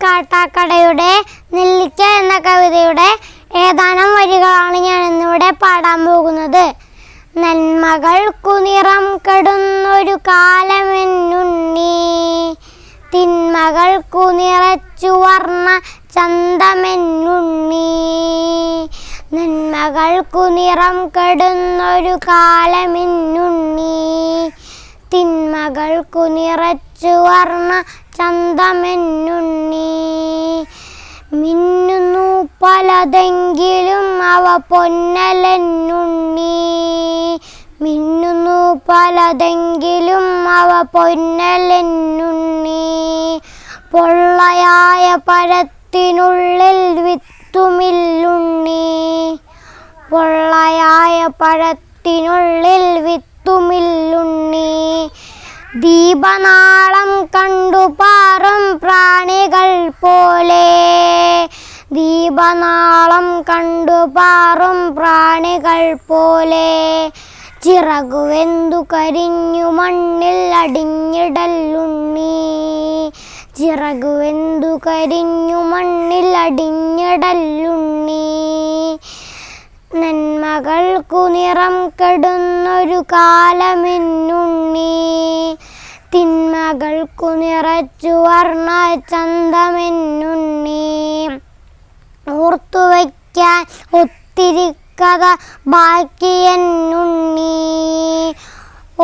കാട്ടാക്കടയുടെ നെല്ലിക്ക എന്ന കവിതയുടെ ഏതാനും വരികളാണ് ഞാൻ ഇന്നിവിടെ പാടാൻ പോകുന്നത്. നന്മകൾക്കു നിറം കെടുന്നൊരു കാലമെന്നുണ്ണി, തിന്മകൾക്കു നിറച്ചു വർണ്ണ ചന്തമെന്നുണ്ണി. നന്മകൾക്കു നിറം കെടുന്നൊരു കാലമെന്നുണ്ണി, തിന്മകൾക്കു നിറച്ചു വർണ്ണ ചന്തമെന്നുണ്ണി. മിന്നുന്നു പലതെങ്കിലും അവ പൊന്നലെന്നുണ്ണി, മിന്നുന്നു പലതെങ്കിലും അവ പൊന്നലെന്നുണ്ണി. പൊള്ളയായ പഴത്തിനുള്ളിൽ വിത്തുമില്ലുണ്ണി, പൊള്ളയായ പഴത്തിനുള്ളിൽ വിത്തുമില്ലുണ്ണി. ദീപനാളം കണ്ടു പാറും പ്രാണികൾ പോലെ, ദീപനാളം കണ്ടു പാറും പ്രാണികൾ പോലെ. ചിറകുവെന്തു കരിഞ്ഞു മണ്ണിൽ അടിഞ്ഞിടലുണ്ണി, ചിറകുവെന്തു കരിഞ്ഞു മണ്ണിൽ അടിഞ്ഞിടലുണ്ണി. നന്മകൾക്കു നിറം കെടുന്നൊരു കാലമെന്നുണ്ണി, തിന്മകൾക്കു നിറച്ചു വർണ്ണ ചന്തമെന്നുണ്ണി. ഓർത്തുവയ്ക്കാൻ ഒത്തിരി കഥ ബാക്കിയെന്നുണ്ണി,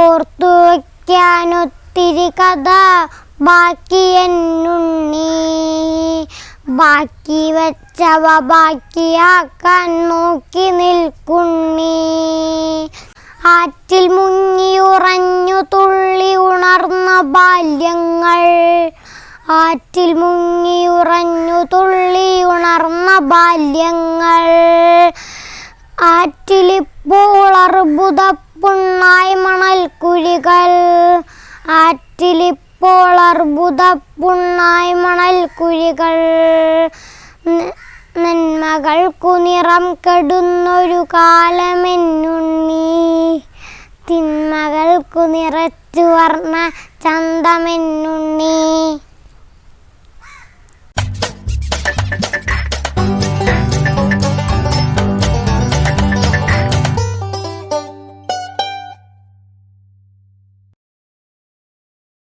ഓർത്തുവയ്ക്കാൻ ഒത്തിരി കഥ ബാക്കിയെന്നുണ്ണി. ബാക്കി വെച്ചവ ബാക്കിയാക്കാൻ നോക്കി നിൽക്കുണ്ണി. ആറ്റിൽ മുങ്ങിയുറഞ്ഞു തുള്ളി ഉണർന്ന ബാല്യങ്ങൾ, ആറ്റിൽ മുങ്ങിയുറഞ്ഞു തുള്ളി ഉണർന്ന ബാല്യങ്ങൾ. ആറ്റിലിപ്പോൾ അർബുദപ്പുണ്ണായി മണൽക്കുഴികൾ, ആറ്റിലിപ്പോൾ അർബുദപ്പുണ്ണായി മണൽക്കുഴികൾ. നന്മകൾക്കു നിറം കെടുന്നൊരു കാലമെന്നുണ്ണി, തിന്മകൾക്കു നിറച്ചു വർണ്ണ ചന്തമെന്നുണ്ണി.